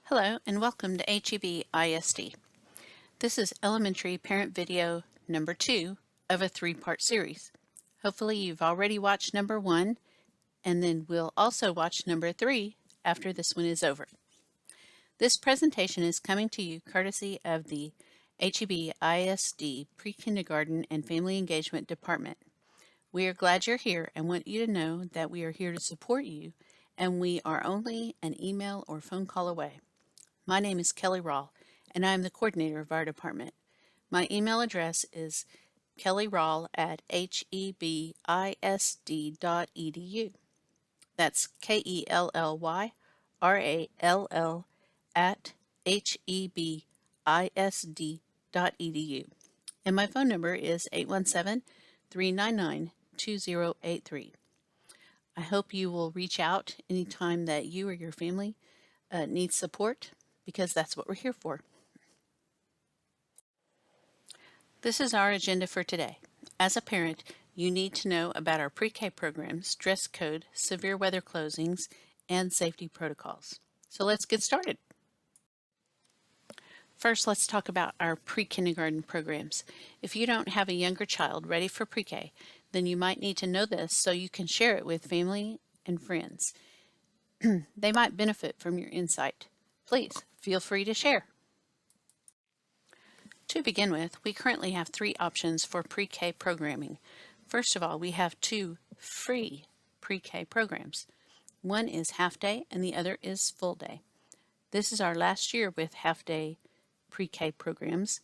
Hello and welcome to HEB ISD. This is elementary parent video number 2 of a 3-part series. Hopefully you've already watched number 1 and then we'll also watch number 3 after this one is over. This presentation is coming to you courtesy of the HEB ISD Pre-Kindergarten and Family Engagement Department. We are glad you're here and want you to know that we are here to support you and we are only an email or phone call away. My name is Kelly Rawl, and I am the coordinator of our department. My email address is kellyrall@hebisd.edu. That's KELLYRALL at hebisd.edu. And my phone number is 817-399-2083. I hope you will reach out anytime that you or your family needs support, because that's what we're here for. This is our agenda for today. As a parent, you need to know about our pre-K programs, dress code, severe weather closings, and safety protocols. So let's get started. First, let's talk about our pre-kindergarten programs. If you don't have a younger child ready for pre-K, then you might need to know this so you can share it with family and friends. They might benefit from your insight. Please feel free to share. To begin with, we currently have 3 options for pre-K programming. First of all, we have 2 free pre-K programs. One is half-day and the other is full-day. This is our last year with half-day pre-K programs.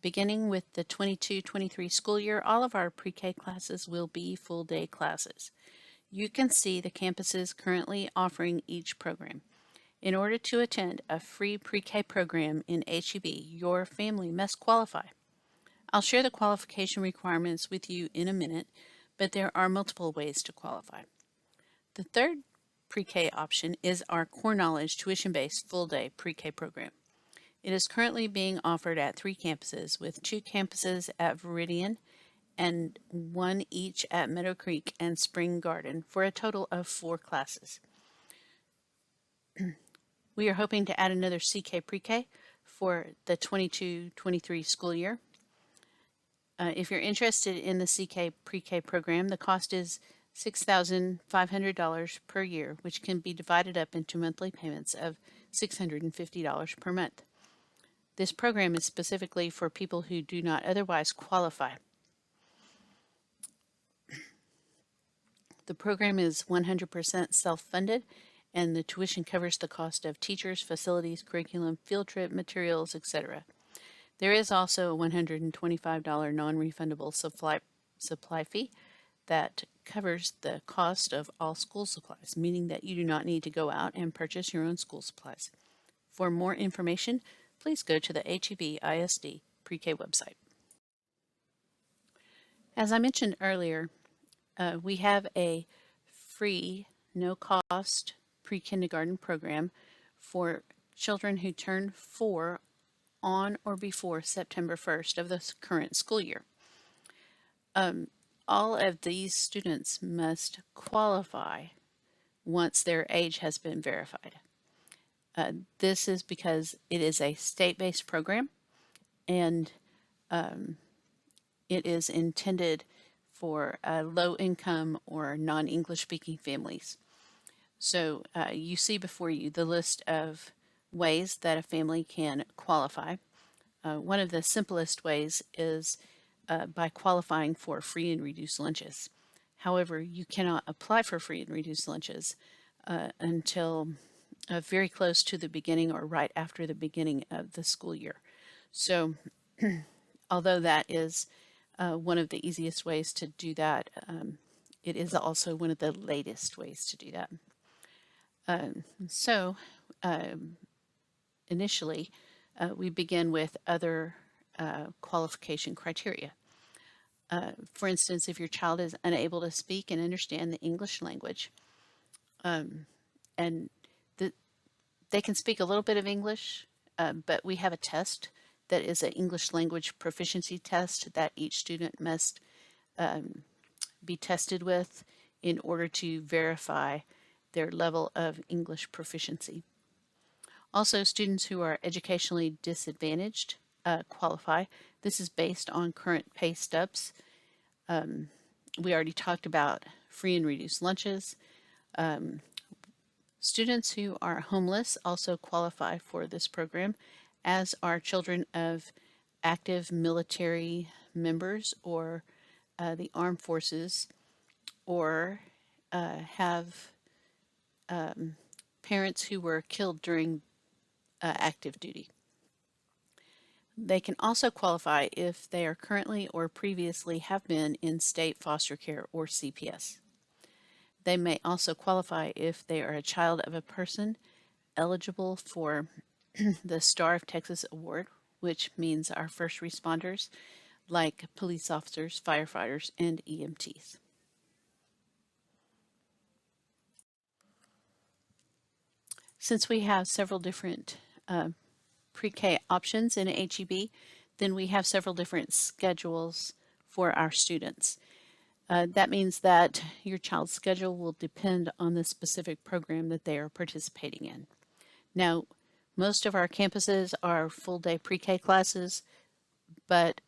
Beginning with the 22-23 school year, all of our pre-K classes will be full-day classes. You can see the campuses currently offering each program. In order to attend a free pre-K program in HEB, your family must qualify. I'll share the qualification requirements with you in a minute, but there are multiple ways to qualify. The third pre-K option is our core knowledge tuition-based full-day pre-K program. It is currently being offered at 3 campuses, with 2 campuses at Veridian and 1 each at Meadow Creek and Spring Garden, for a total of 4 classes. We are hoping to add another CK pre-K for the 22-23 school year. If you're interested in the CK pre-K program, the cost is $6,500 per year, which can be divided up into monthly payments of $650 per month. This program is specifically for people who do not otherwise qualify. The program is 100% self-funded, and the tuition covers the cost of teachers, facilities, curriculum, field trip, materials, etc. There is also a $125 non-refundable supply fee that covers the cost of all school supplies, meaning that you do not need to go out and purchase your own school supplies. For more information, please go to the HEB ISD pre-K website. As I mentioned earlier, we have a free, no-cost pre-kindergarten program for children who turn 4 on or before September 1st of the current school year. All of these students must qualify once their age has been verified. This is because it is a state-based program, and it is intended for low-income or non-English speaking families. So you see before you the list of ways that a family can qualify. One of the simplest ways is by qualifying for free and reduced lunches. However, you cannot apply for free and reduced lunches until very close to the beginning or right after the beginning of the school year. So although that is one of the easiest ways to do that, it is also one of the latest ways to do that. Initially, we begin with other qualification criteria. For instance, if your child is unable to speak and understand the English language, and they can speak a little bit of English, but we have a test that is an English language proficiency test that each student must be tested with in order to verify their level of English proficiency. Also, students who are educationally disadvantaged qualify. This is based on current pay stubs. We already talked about free and reduced lunches. Students who are homeless also qualify for this program, as are children of active military members or the armed forces, or have parents who were killed during active duty. They can also qualify if they are currently or previously have been in state foster care or CPS. They may also qualify if they are a child of a person eligible for the Star of Texas Award, which means our first responders like police officers, firefighters, and EMTs. Since we have several different pre-K options in HEB, then we have several different schedules for our students. That means that your child's schedule will depend on the specific program that they are participating in. Now, most of our campuses are full-day pre-K classes, but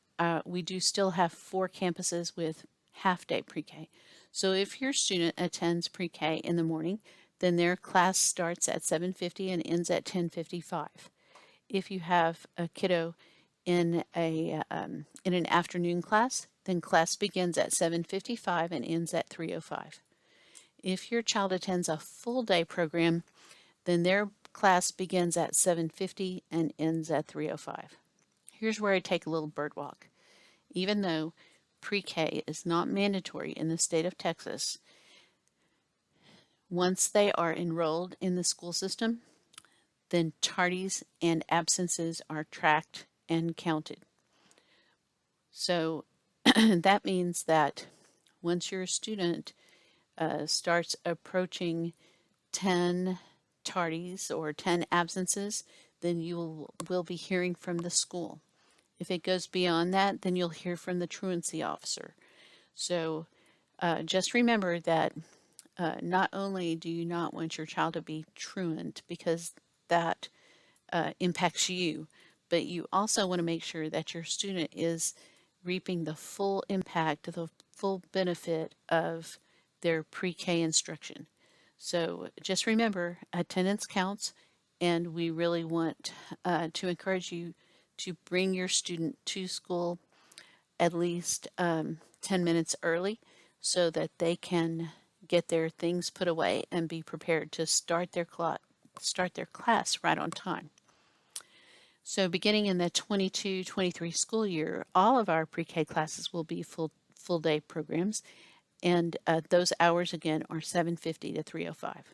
we do still have 4 campuses with half-day pre-K. So if your student attends pre-K in the morning, then their class starts at 7:50 and ends at 10:55. If you have a kiddo in an afternoon class, then class begins at 7:55 and ends at 3:05. If your child attends a full day program, then their class begins at 7:50 and ends at 3:05. Here's where I take a little bird walk. Even though pre-K is not mandatory in the state of Texas, once they are enrolled in the school system, then tardies and absences are tracked and counted. So that means that once your student starts approaching 10 tardies or 10 absences, then you will be hearing from the school. If it goes beyond that, then you'll hear from the truancy officer. So just remember that not only do you not want your child to be truant, because that impacts you, but you also want to make sure that your student is reaping the full impact, the full benefit of their pre-K instruction. So just remember, attendance counts, and we really want to encourage you to bring your student to school at least 10 minutes early so that they can get their things put away and be prepared to start their class right on time. So beginning in the 22-23 school year, all of our pre-K classes will be full day programs, and those hours again are 7:50 to 3:05.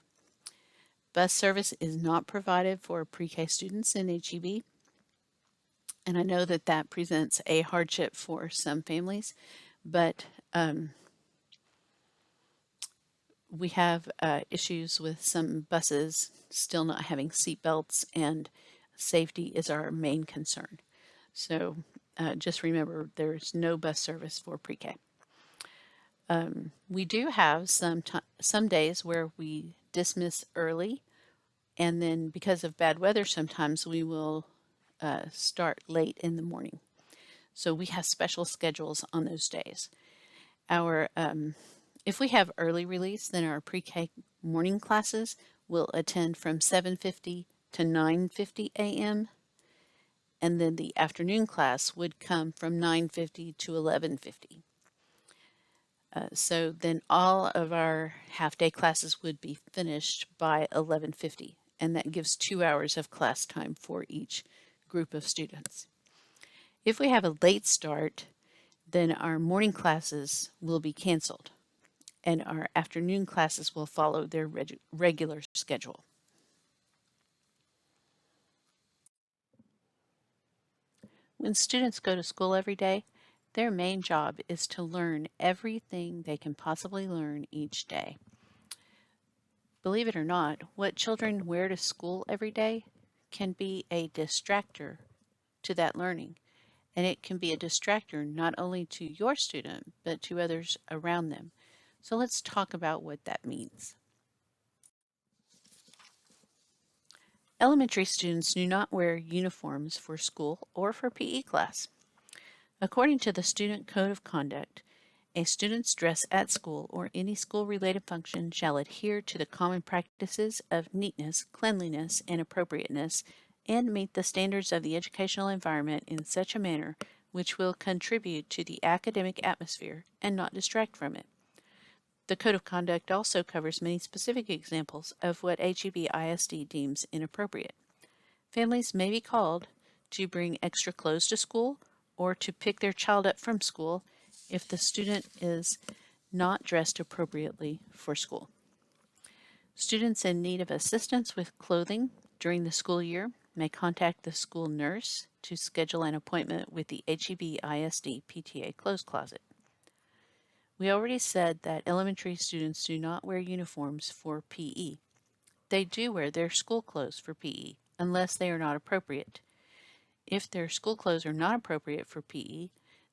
Bus service is not provided for pre-K students in HEB, and I know that that presents a hardship for some families, but we have issues with some buses still not having seat belts, and safety is our main concern. So just remember, there's no bus service for pre-K. We do have some days where we dismiss early, and then because of bad weather, sometimes we will start late in the morning. So we have special schedules on those days. If we have early release, then our pre-K morning classes will attend from 7:50 to 9:50 a.m. and then the afternoon class would come from 9:50 to 11:50. So then all of our half-day classes would be finished by 11:50, and that gives 2 hours of class time for each group of students. If we have a late start, then our morning classes will be canceled, and our afternoon classes will follow their regular schedule. When students go to school every day, their main job is to learn everything they can possibly learn each day. Believe it or not, what children wear to school every day can be a distractor to that learning. And it can be a distractor not only to your student, but to others around them. So let's talk about what that means. Elementary students do not wear uniforms for school or for PE class. According to the Student Code of Conduct, a student's dress at school or any school-related function shall adhere to the common practices of neatness, cleanliness, and appropriateness, and meet the standards of the educational environment in such a manner which will contribute to the academic atmosphere and not distract from it. The Code of Conduct also covers many specific examples of what HEB ISD deems inappropriate. Families may be called to bring extra clothes to school or to pick their child up from school if the student is not dressed appropriately for school. Students in need of assistance with clothing during the school year may contact the school nurse to schedule an appointment with the HEB ISD PTA Clothes Closet. We already said that elementary students do not wear uniforms for PE. They do wear their school clothes for PE, unless they are not appropriate. If their school clothes are not appropriate for PE,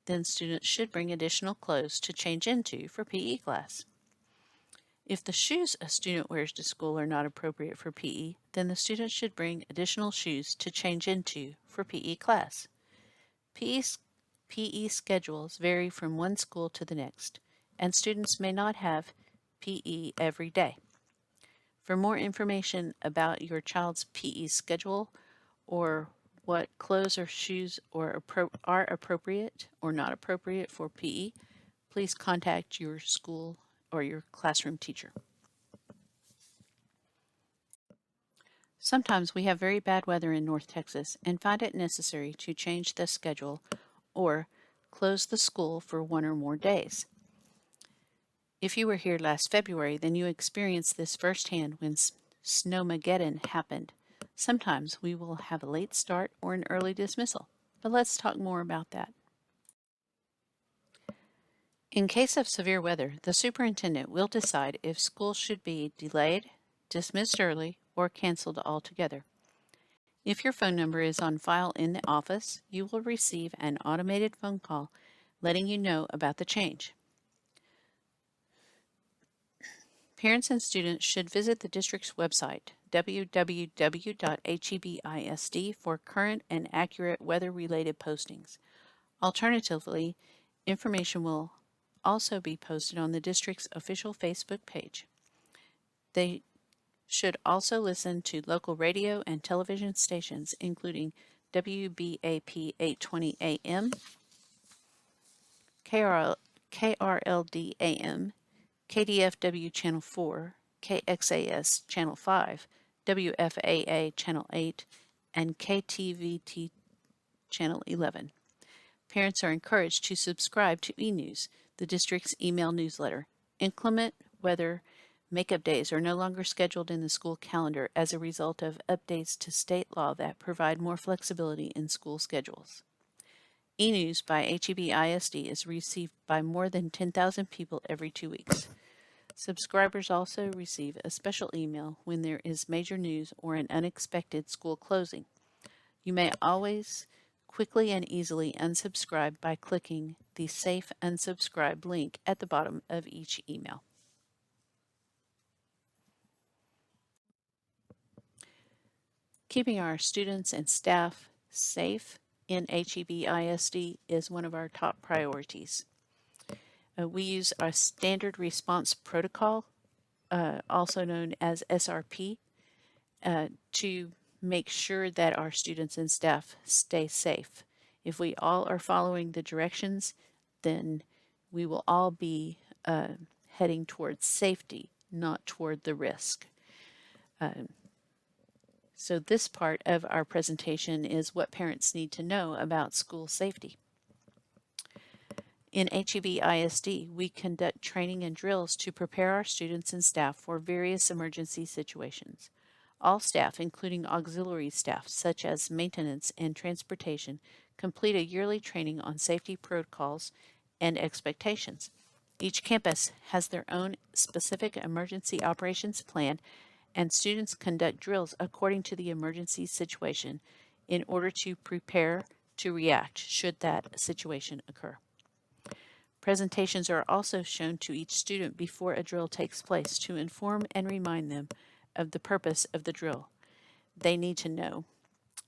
then students should bring additional clothes to change into for PE class. If the shoes a student wears to school are not appropriate for PE, then the student should bring additional shoes to change into for PE class. PE schedules vary from one school to the next, and students may not have PE every day. For more information about your child's PE schedule or what clothes or shoes are appropriate or not appropriate for PE, please contact your school or your classroom teacher. Sometimes we have very bad weather in North Texas and find it necessary to change the schedule or close the school for one or more days. If you were here last February, then you experienced this firsthand when Snowmageddon happened. Sometimes we will have a late start or an early dismissal, but let's talk more about that. In case of severe weather, the superintendent will decide if school should be delayed, dismissed early, or canceled altogether. If your phone number is on file in the office, you will receive an automated phone call letting you know about the change. Parents and students should visit the district's website, www.hebisd, for current and accurate weather-related postings. Alternatively, information will also be posted on the district's official Facebook page. They should also listen to local radio and television stations, including WBAP 820 AM, KRLD AM, KDFW Channel 4, KXAS Channel 5, WFAA Channel 8, and KTVT Channel 11. Parents are encouraged to subscribe to e-News, the district's email newsletter. Inclement weather makeup days are no longer scheduled in the school calendar as a result of updates to state law that provide more flexibility in school schedules. E-News by HEB ISD is received by more than 10,000 people every 2 weeks. Subscribers also receive a special email when there is major news or an unexpected school closing. You may always quickly and easily unsubscribe by clicking the Safe Unsubscribe link at the bottom of each email. Keeping our students and staff safe in HEB ISD is one of our top priorities. We use our Standard Response Protocol, also known as SRP, to make sure that our students and staff stay safe. If we all are following the directions, then we will all be heading towards safety, not toward the risk. So this part of our presentation is what parents need to know about school safety. In HEB ISD, we conduct training and drills to prepare our students and staff for various emergency situations. All staff, including auxiliary staff such as maintenance and transportation, complete a yearly training on safety protocols and expectations. Each campus has their own specific emergency operations plan, and students conduct drills according to the emergency situation in order to prepare to react should that situation occur. Presentations are also shown to each student before a drill takes place to inform and remind them of the purpose of the drill. they need to know,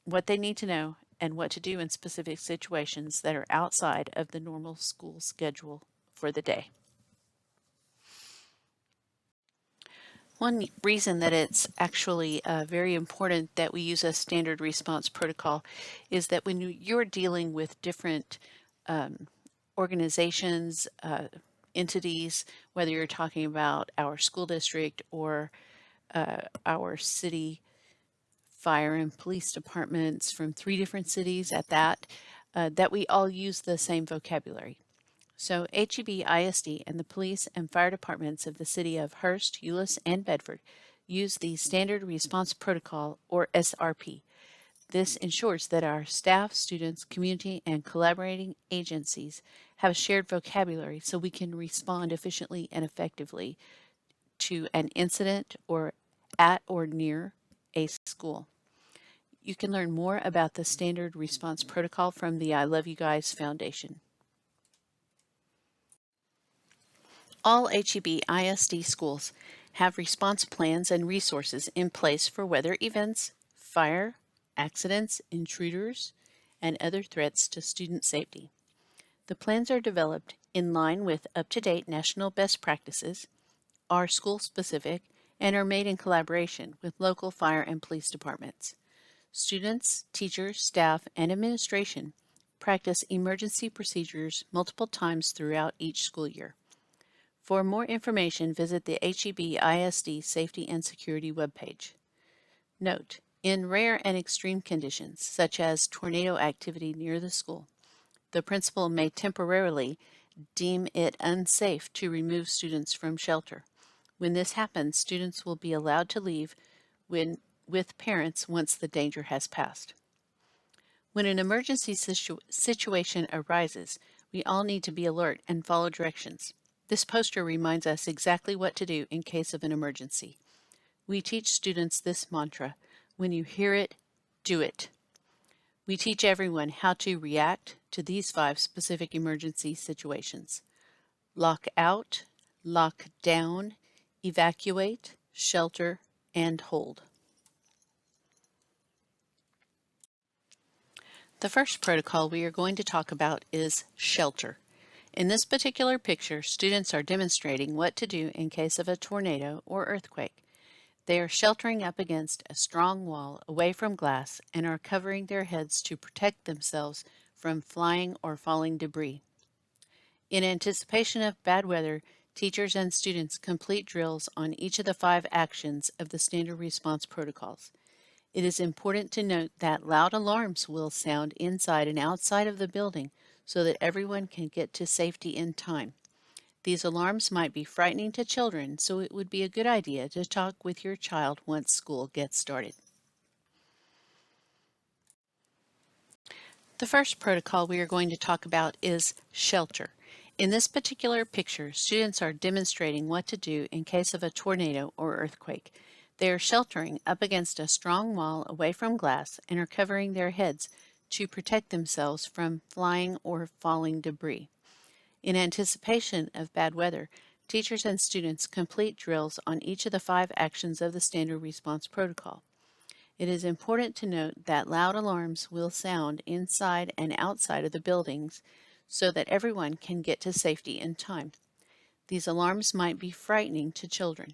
what they need to know, and what to do in specific situations that are outside of the normal school schedule for the day. One reason that it's actually very important that we use a standard response protocol is that when you're dealing with different organizations, entities, whether you're talking about our school district or our city fire and police departments from 3 different cities at that, that we all use the same vocabulary. So HEB ISD and the police and fire departments of the city of Hearst, Euless, and Bedford use the Standard Response Protocol, or SRP. This ensures that our staff, students, community, and collaborating agencies have a shared vocabulary so we can respond efficiently and effectively to an incident or at or near a school. You can learn more about the Standard Response Protocol from the I Love You Guys Foundation. All HEB ISD schools have response plans and resources in place for weather events, fire, accidents, intruders, and other threats to student safety. The plans are developed in line with up-to-date national best practices, are school-specific, and are made in collaboration with local fire and police departments. Students, teachers, staff, and administration practice emergency procedures multiple times throughout each school year. For more information, visit the HEB ISD Safety and Security webpage. Note: in rare and extreme conditions, such as tornado activity near the school, the principal may temporarily deem it unsafe to remove students from shelter. When this happens, students will be allowed to leave with parents once the danger has passed. When an emergency situation arises, we all need to be alert and follow directions. This poster reminds us exactly what to do in case of an emergency. We teach students this mantra: when you hear it, do it. We teach everyone how to react to these 5 specific emergency situations: lock out, lock down, evacuate, shelter, and hold. The first protocol we are going to talk about is shelter. In this particular picture, students are demonstrating what to do in case of a tornado or earthquake. They are sheltering up against a strong wall away from glass and are covering their heads to protect themselves from flying or falling debris. In anticipation of bad weather, teachers and students complete drills on each of the 5 actions of the standard response protocols. It is important to note that loud alarms will sound inside and outside of the building so that everyone can get to safety in time. These alarms might be frightening to children, so it would be a good idea to talk with your child once school gets started. The first protocol we are going to talk about is shelter. In this particular picture, students are demonstrating what to do in case of a tornado or earthquake. They are sheltering up against a strong wall away from glass and are covering their heads to protect themselves from flying or falling debris. In anticipation of bad weather, teachers and students complete drills on each of the 5 actions of the standard response protocol. It is important to note that loud alarms will sound inside and outside of the buildings so that everyone can get to safety in time. These alarms might be frightening to children.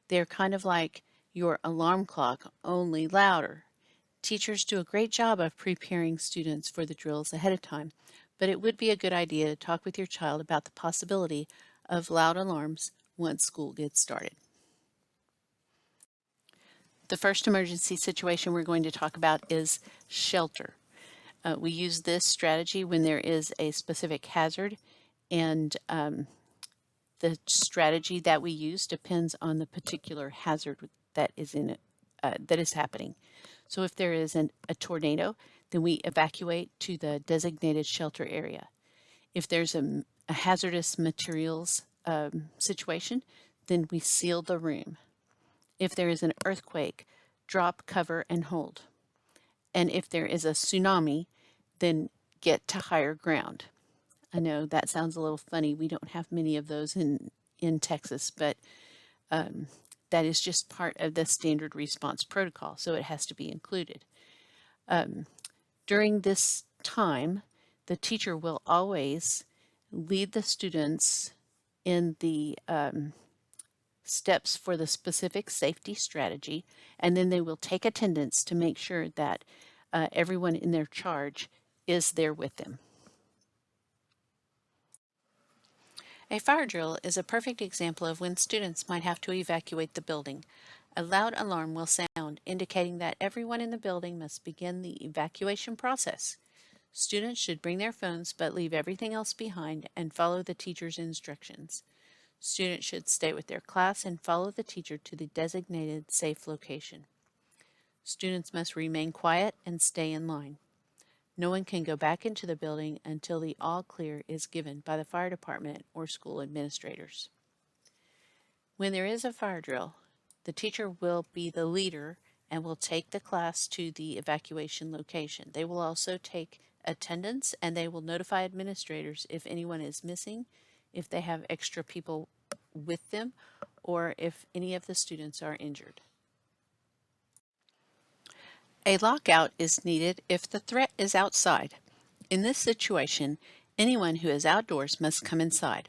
They are kind of like your alarm clock, only louder. Teachers do a great job of preparing students for the drills ahead of time, but it would be a good idea to talk with your child about the possibility of loud alarms once school gets started. The first emergency situation we're going to talk about is shelter. We use this strategy when there is a specific hazard, and the strategy that we use depends on the particular hazard that is happening. So if there is a tornado, then we evacuate to the designated shelter area. If there's a hazardous materials situation, then we seal the room. If there is an earthquake, drop, cover, and hold. And if there is a tsunami, then get to higher ground. I know that sounds a little funny. We don't have many of those in Texas, but That is just part of the standard response protocol, so it has to be included. During this time, the teacher will always lead the students in the steps for the specific safety strategy, and then they will take attendance to make sure that everyone in their charge is there with them. A fire drill is a perfect example of when students might have to evacuate the building. A loud alarm will sound, indicating that everyone in the building must begin the evacuation process. Students should bring their phones but leave everything else behind and follow the teacher's instructions. Students should stay with their class and follow the teacher to the designated safe location. Students must remain quiet and stay in line. No one can go back into the building until the all clear is given by the fire department or school administrators. When there is a fire drill, the teacher will be the leader and will take the class to the evacuation location. They will also take attendance, and they will notify administrators if anyone is missing, if they have extra people with them, or if any of the students are injured. A lockout is needed if the threat is outside. In this situation, anyone who is outdoors must come inside.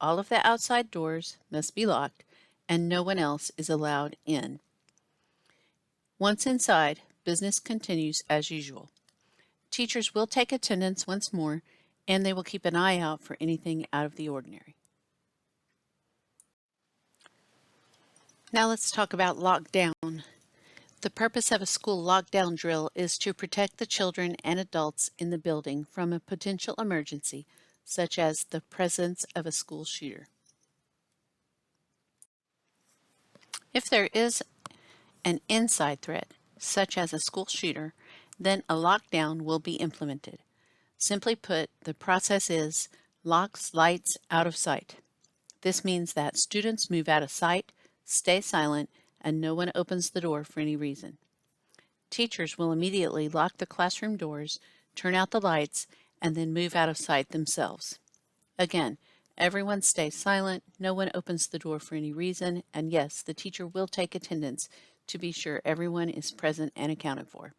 All of the outside doors must be locked, and no one else is allowed in. Once inside, business continues as usual. Teachers will take attendance once more, and they will keep an eye out for anything out of the ordinary. Now let's talk about lockdown. The purpose of a school lockdown drill is to protect the children and adults in the building from a potential emergency, such as the presence of a school shooter. If there is an inside threat, such as a school shooter, then a lockdown will be implemented. Simply put, the process is locks lights out of sight. This means that students move out of sight, stay silent, and no one opens the door for any reason. Teachers will immediately lock the classroom doors, turn out the lights, and then move out of sight themselves. Again, everyone stays silent, no one opens the door for any reason, and yes, the teacher will take attendance to be sure everyone is present and accounted for.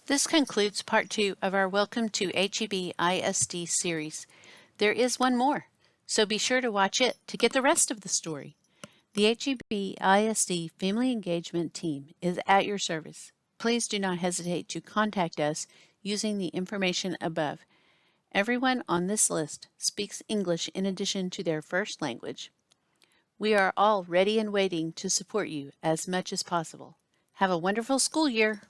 This concludes part 2 of our Welcome to HEB ISD series. There is one more, so be sure to watch it to get the rest of the story. The HEB ISD Family Engagement Team is at your service. Please do not hesitate to contact us using the information above. Everyone on this list speaks English in addition to their first language. We are all ready and waiting to support you as much as possible. Have a wonderful school year!